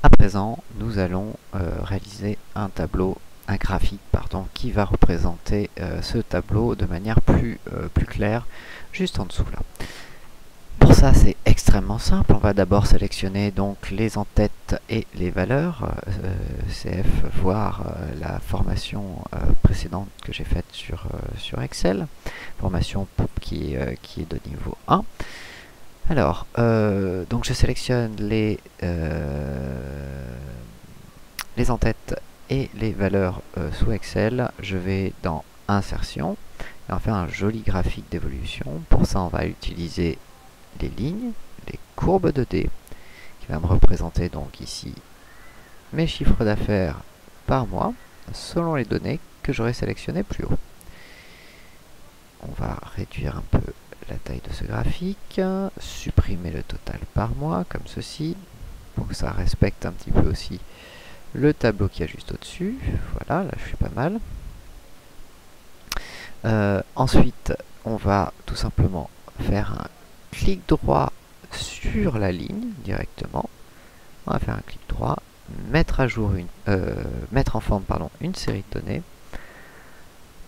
À présent, nous allons réaliser un graphique qui va représenter ce tableau de manière plus claire, juste en dessous là. Pour ça, c'est extrêmement simple. On va d'abord sélectionner donc les entêtes et les valeurs CF, voire la formation précédente que j'ai faite sur Excel, formation qui est de niveau 1. Alors, donc je sélectionne les entêtes et les valeurs sous Excel. Je vais dans Insertion et on va faire un joli graphique d'évolution. Pour ça, on va utiliser les lignes, les courbes de D, qui va me représenter donc ici mes chiffres d'affaires par mois, selon les données que j'aurai sélectionnées plus haut. On va réduire un peu la taille de ce graphique, supprimer le total par mois, comme ceci, pour que ça respecte un petit peu aussi le tableau qui est juste au-dessus. Voilà, là je suis pas mal. Ensuite, on va tout simplement faire un clic droit sur la ligne directement. On va faire un clic droit, mettre à jour mettre en forme une série de données.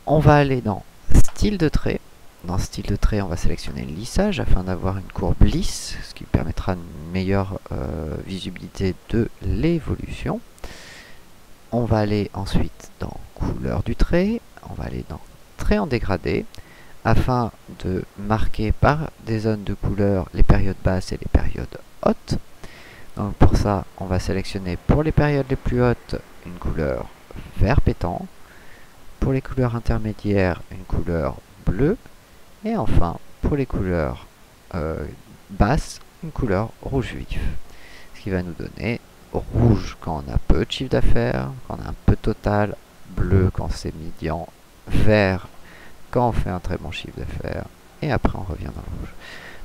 On va aller dans style de trait. Dans style de trait, on va sélectionner le lissage afin d'avoir une courbe lisse, ce qui permettra une meilleure visibilité de l'évolution. On va aller ensuite dans couleur du trait. On va aller dans trait en dégradé afin de marquer par des zones de couleur les périodes basses et les périodes hautes. Donc pour ça, on va sélectionner pour les périodes les plus hautes une couleur vert pétant, pour les couleurs intermédiaires une couleur bleue, et enfin pour les couleurs basses une couleur rouge vif. Ce qui va nous donner rouge quand on a peu de chiffre d'affaires, quand on a un peu total, bleu quand c'est médian, vert quand on fait un très bon chiffre d'affaires, et après on revient dans le rouge.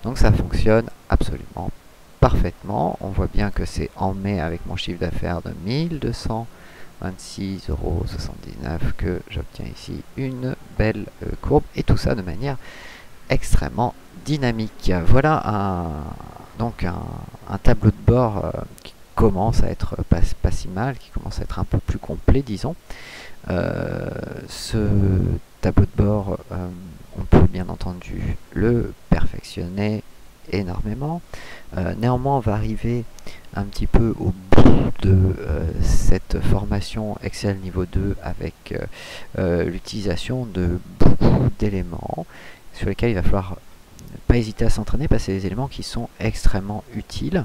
Donc ça fonctionne absolument parfaitement. On voit bien que c'est en mai avec mon chiffre d'affaires de 1226,79 € que j'obtiens ici une belle courbe, et tout ça de manière extrêmement dynamique. Voilà donc un tableau de bord qui commence à être pas si mal, qui commence à être un peu plus complet, disons. Ce tableau de bord, on peut bien entendu le perfectionner énormément. Néanmoins, on va arriver un petit peu au bout de cette formation Excel niveau 2 avec l'utilisation de beaucoup d'éléments sur lesquels il va falloir pas hésiter à s'entraîner parce que c'est des éléments qui sont extrêmement utiles.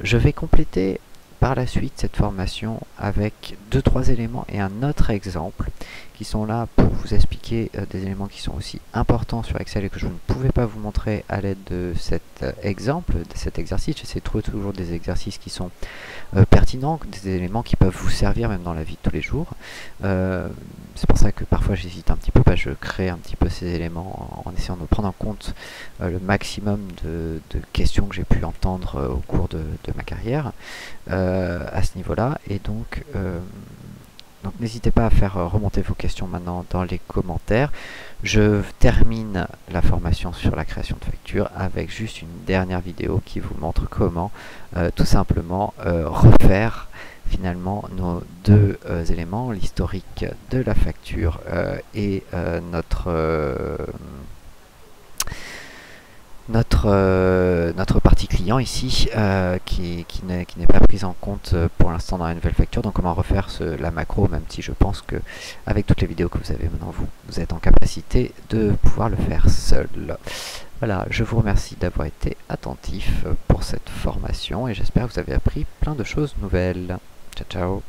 Je vais compléter par la suite cette formation avec 2-3 éléments et un autre exemple qui sont là pour vous expliquer des éléments qui sont aussi importants sur Excel et que je ne pouvais pas vous montrer à l'aide de cet exemple, de cet exercice. J'essaie de trouver toujours des exercices qui sont pertinents, des éléments qui peuvent vous servir même dans la vie de tous les jours. C'est pour ça que parfois j'hésite un petit peu, je crée un petit peu ces éléments en essayant de prendre en compte le maximum de questions que j'ai pu entendre au cours de ma carrière à ce niveau-là. Et donc n'hésitez pas à faire remonter vos questions maintenant dans les commentaires. Je termine la formation sur la création de factures avec juste une dernière vidéo qui vous montre comment tout simplement refaire finalement nos deux éléments, l'historique de la facture et notre partie client ici qui n'est pas prise en compte pour l'instant dans la nouvelle facture. Donc comment refaire la macro, même si je pense que avec toutes les vidéos que vous avez maintenant, vous êtes en capacité de pouvoir le faire seul. Voilà, je vous remercie d'avoir été attentif pour cette formation et j'espère que vous avez appris plein de choses nouvelles. Ciao ciao.